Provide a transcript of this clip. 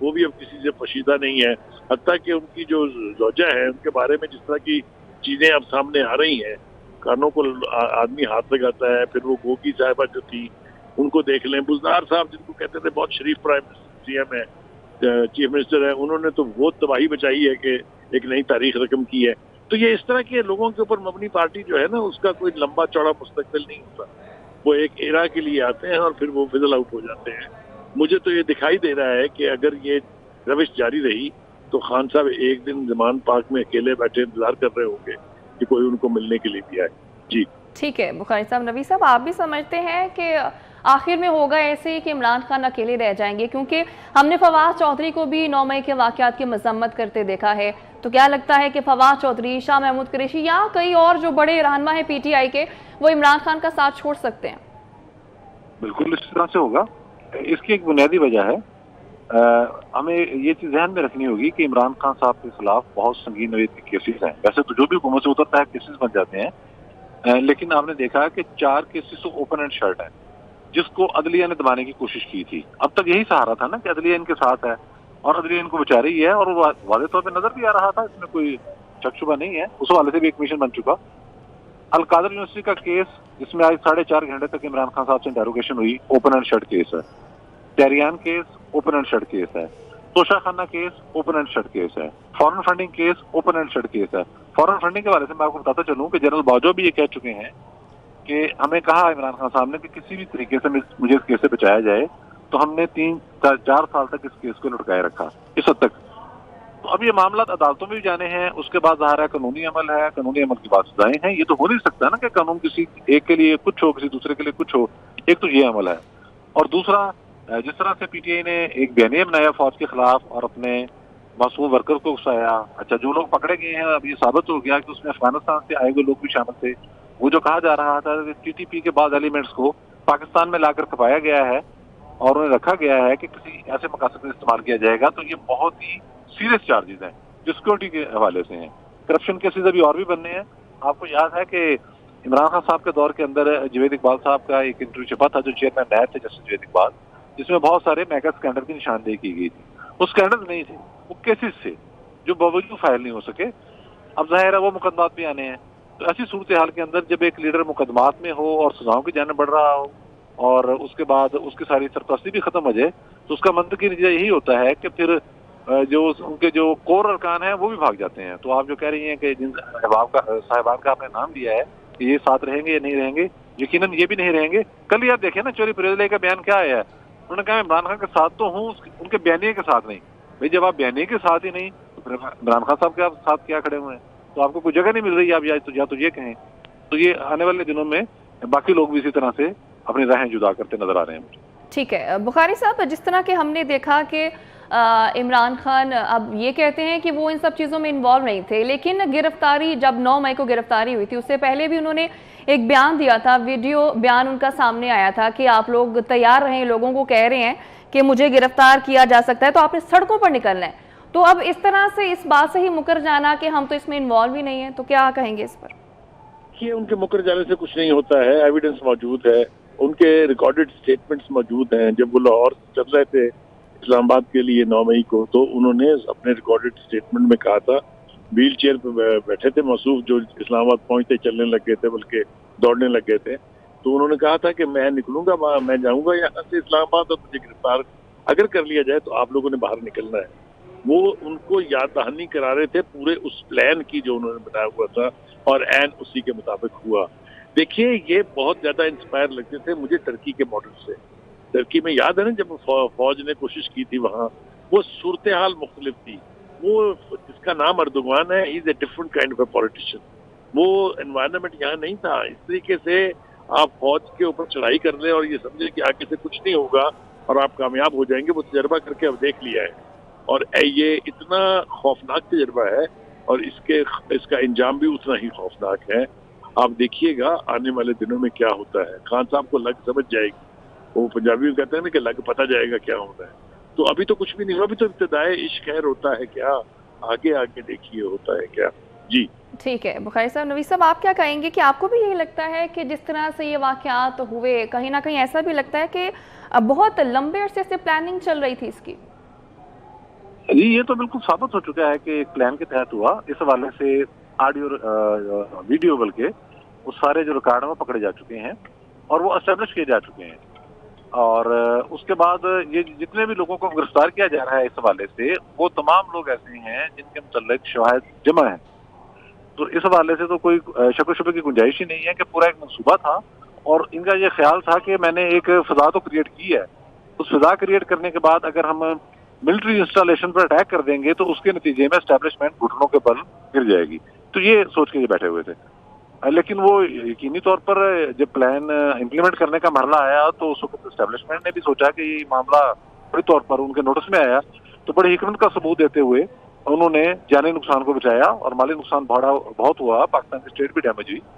وہ بھی اب کسی سے پوشیدہ نہیں ہے. حتیٰ کہ ان کی جو زوجہ ہیں ان کے بارے میں جس طرح کی چیزیں اب سامنے آ رہی ہیں, کانوں کو آدمی ہاتھ لگاتا ہے. پھر وہ گوگی صاحبہ جو تھی ان کو دیکھ لیں, بزدار صاحب جن کو کہتے تھے بہت شریف پرائم سی ایم ہے, چیف منسٹر ہے, انہوں نے تو وہ تباہی بچائی ہے کہ ایک نئی تاریخ رقم کی ہے. تو یہ اس طرح کے لوگوں کے اوپر مبنی پارٹی جو ہے نا, اس کا کوئی لمبا چوڑا مستقبل نہیں ہوتا. وہ ایک ایرا کے لیے آتے ہیں اور پھر وہ فضل آؤٹ ہو جاتے ہیں. مجھے تو یہ دکھائی دے رہا ہے کہ اگر یہ روش جاری رہی تو خان صاحب ایک دن زمان پارک میں اکیلے بیٹھے انتظار کر رہے ہوں گے کہ کوئی ان کو ملنے کے لیے بھی آئے. جی ٹھیک ہے بخاری صاحب. نوی صاحب, آپ بھی سمجھتے ہیں کہ آخر میں ہوگا ایسے ہی کہ عمران خان اکیلے رہ جائیں گے؟ کیونکہ ہم نے فواز چودھری کو بھی 9 مئی کے واقعات کی مذمت کرتے دیکھا ہے. تو کیا لگتا ہے کہ فواز چودھری, شاہ محمود قریشی یا کئی اور جو بڑے رہنما ہیں پی ٹی آئی کے, وہ عمران خان کا ساتھ چھوڑ سکتے ہیں؟ بالکل اس طرح سے ہوگا. اس کی ایک بنیادی وجہ ہے, ہمیں یہ چیز ذہن میں رکھنی ہوگی کہ عمران خان صاحب کے خلاف بہت سنگین نوعیت کے کیسز ہیں. ویسے تو جو بھی حکومت سے اترتا ہے کیسز بن جاتے ہیں, لیکن آپ نے دیکھا کہ 4 کیسز تو اوپن اینڈ شرٹ ہیں جس کو عدلیہ نے دبانے کی کوشش کی تھی. اب تک یہی سہارا تھا نا کہ عدلیہ ان کے ساتھ ہے اور عدلیہ ان کو بچا رہی ہے, اور واضح طور پہ نظر بھی آ رہا تھا, اس میں کوئی شک شبہ نہیں ہے. اس حوالے سے بھی ایک مشن بن چکا. القادر یونیورسٹی کا کیس جس میں آج 4.5 گھنٹے تک عمران خان صاحب سے انٹروگیشن ہوئی, اوپن اینڈ شٹ کیس ہے. Tyrian case open and shut case ہے. Toshakhana case open and shut case ہے. Foreign funding case open and shut case ہے. فورن فنڈنگ کے بارے سے میں آپ کو بتاتا چلوں کہ جنرل باجوہ بھی یہ کہہ چکے ہیں کہ ہمیں کہا عمران خان صاحب نے کہ کسی بھی طریقے سے مجھے اس کیس سے بچایا جائے, تو ہم نے 3-4 سال تک اس کیس کو لٹکائے رکھا اس حد تک. تو اب یہ معاملات عدالتوں میں بھی جانے ہیں. اس کے بعد ظاہر ہے قانونی عمل ہے, قانونی عمل کی بات سزائیں ہیں. یہ تو ہو نہیں سکتا نا کہ قانون کسی ایک کے لیے کچھ ہو, کسی دوسرے کے لیے کچھ ہو. ایک تو یہ عمل ہے, اور دوسرا جس طرح سے پی ٹی آئی نے ایک بیانیہ بنایا فوج کے خلاف اور اپنے معصوم ورکر کو اکسایا. اچھا, جو لوگ پکڑے گئے ہیں اب یہ ثابت ہو گیا کہ اس میں افغانستان سے آئے ہوئے لوگ بھی شامل تھے. وہ جو کہا جا رہا تھا کہ ٹی ٹی پی کے بعض ایلیمنٹس کو پاکستان میں لا کر کھپایا گیا ہے اور انہیں رکھا گیا ہے کہ کسی ایسے مقاصد میں استعمال کیا جائے گا, تو یہ بہت ہی سیریس چارجز ہیں جو سیکورٹی کے حوالے سے ہیں. کرپشن کیسز ابھی اور بھی بننے ہیں. آپ کو یاد ہے کہ عمران خان صاحب کے دور کے اندر جوید اقبال صاحب کا ایک انٹرویو چھپا تھا, جو چیئرمین نائب تھے جسٹس جوید اقبال, جس میں بہت سارے میگا اسکینڈل کی نشاندہی کی گئی تھی. وہ اسکینڈل نہیں تھے, وہ کیسز تھے جو باوجود فائل نہیں ہو سکے. اب ظاہر ہے وہ مقدمات بھی آنے ہیں. تو ایسی صورتحال کے اندر جب ایک لیڈر مقدمات میں ہو اور سزاؤں کی جانب بڑھ رہا ہو اور اس کے بعد اس کی ساری سرپرستی بھی ختم ہو جائے, تو اس کا منطقی نتیجہ یہی ہوتا ہے کہ پھر جو ان کے جو کور ارکان ہیں وہ بھی بھاگ جاتے ہیں. تو آپ جو کہہ رہی ہیں کہ جن صاحبان کا آپ نے نام دیا ہے کہ یہ ساتھ رہیں گے یا نہیں رہیں گے, یقیناً یہ بھی نہیں رہیں گے. کل ہی آپ دیکھیں نا چوری پریزلے کا بیان کیا آیا ہے. انہوں نے کہا عمران خان کے ساتھ تو ہوں, ان کے بیانیے کے ساتھ نہیں. بھائی جب آپ بیانیے کے ساتھ ہی نہیں تو پھر عمران خان صاحب کے ساتھ کیا کھڑے ہوئے ہیں؟ تو آپ کو کوئی جگہ نہیں مل رہی, آپ یا تو یہ کہیں. تو یہ آنے والے دنوں میں باقی لوگ بھی اسی طرح سے اپنی راہیں جدا کرتے نظر آ رہے ہیں مجھے. ٹھیک ہے بخاری صاحب, جس طرح کہ ہم نے دیکھا کہ عمران خان اب یہ کہتے ہیں کہ وہ ان سب چیزوں میں انوالو نہیں تھے, لیکن گرفتاری جب 9 مئی کو گرفتاری ہوئی تھی اس سے پہلے بھی انہوں نے ایک بیان دیا تھا, ویڈیو بیان ان کا سامنے آیا تھا کہ آپ لوگ تیار رہیں, لوگوں کو کہہ رہے ہیں کہ مجھے گرفتار کیا جا سکتا ہے تو آپ نے سڑکوں پر نکلنا ہے. تو اب اس طرح سے اس بات سے ہی مکر جانا کہ ہم تو اس میں انوالو ہی نہیں ہیں, تو کیا کہیں گے اس پر؟ کہ ان کے مکر جانے سے کچھ نہیں ہوتا ہے. ایویڈنس موجود ہے, ان کے ریکارڈڈ سٹیٹمنٹس موجود ہیں. جب وہ لاہور چل رہے تھے اسلام آباد کے لیے 9 مئی کو, تو انہوں نے اپنے ریکارڈڈ سٹیٹمنٹ میں کہا تھا, ویل چیئر پہ بیٹھے تھے موصوف, جو اسلام آباد پہنچتے چلنے لگ گئے تھے بلکہ دوڑنے لگ گئے تھے. تو انہوں نے کہا تھا کہ میں نکلوں گا, میں جاؤں گا یہاں سے اسلام آباد, اور مجھے گرفتار اگر کر لیا جائے تو آپ لوگوں نے باہر نکلنا ہے. وہ ان کو یاد دہانی کرا رہے تھے پورے اس پلان کی جو انہوں نے بتایا ہوا تھا, اور عین اسی کے مطابق ہوا. دیکھیے یہ بہت زیادہ انسپائر لگتے تھے مجھے ٹرکی کے ماڈل سے. ٹرکی میں یاد ہے نا جب فوج نے کوشش کی تھی وہاں, وہ صورتحال مختلف تھی. وہ جس کا نام اردوغان ہے, he is a different kind of a politician. وہ انوائرمنٹ یہاں نہیں تھا. اس طریقے سے آپ فوج کے اوپر چڑھائی کر لیں اور یہ سمجھیں کہ آگے سے کچھ نہیں ہوگا اور آپ کامیاب ہو جائیں گے, وہ تجربہ کر کے اب دیکھ لیا ہے. اور یہ اتنا خوفناک تجربہ ہے اور اس کا انجام بھی اتنا ہی خوفناک ہے. آپ دیکھیے گا آنے والے دنوں میں کیا ہوتا ہے. خان صاحب کو لگ سمجھ جائے گی, وہ پنجابی کہتے ہیں نا کہ لگ پتہ جائے گا کیا ہونا ہے. تو ابھی تو کچھ بھی نہیں ہوا, ابھی تو ابتدائے عشق خیر ہوتا ہے کیا, آگے آگے دیکھیے ہوتا ہے کیا. جی ٹھیک ہے بخاری صاحب. نوی صاحب آپ کیا کہیں گے کہ آپ کو بھی یہی لگتا ہے کہ جس طرح سے یہ واقعات ہوئے, کہیں نہ کہیں ایسا بھی لگتا ہے کہ بہت لمبے عرصے سے پلاننگ چل رہی تھی اس کی؟ جی یہ تو بالکل ثابت ہو چکا ہے کہ ایک پلان کے تحت ہوا. اس حوالے سے آڈیو ویڈیو بلکہ وہ سارے جو ریکارڈ ہیں وہ پکڑے جا چکے ہیں اور وہ اسٹیبلش کیے جا چکے ہیں. اور اس کے بعد یہ جتنے بھی لوگوں کو گرفتار کیا جا رہا ہے اس حوالے سے وہ تمام لوگ ایسے ہیں جن کے متعلق شواہد جمع ہیں. تو اس حوالے سے تو کوئی شک و شبے کی گنجائش ہی نہیں ہے کہ پورا ایک منصوبہ تھا اور ان کا یہ خیال تھا کہ میں نے ایک فضا تو کریٹ کی ہے. اس فضا کریٹ کرنے کے بعد اگر ہم ملٹری انسٹالیشن پر اٹیک کر دیں گے تو اس کے نتیجے میں اسٹیبلشمنٹ گھٹنوں کے بل گر جائے گی. تو یہ سوچ کے یہ بیٹھے ہوئے تھے. لیکن وہ یقینی طور پر جب پلان امپلیمنٹ کرنے کا مرحلہ آیا تو اس وقت اسٹیبلشمنٹ نے بھی سوچا کہ یہ معاملہ بڑی طور پر ان کے نوٹس میں آیا تو بڑی حکمت کا ثبوت دیتے ہوئے انہوں نے جانی نقصان کو بچایا اور مالی نقصان بہت ہوا. پاکستان کی اسٹیٹ بھی ڈیمیج ہوئی.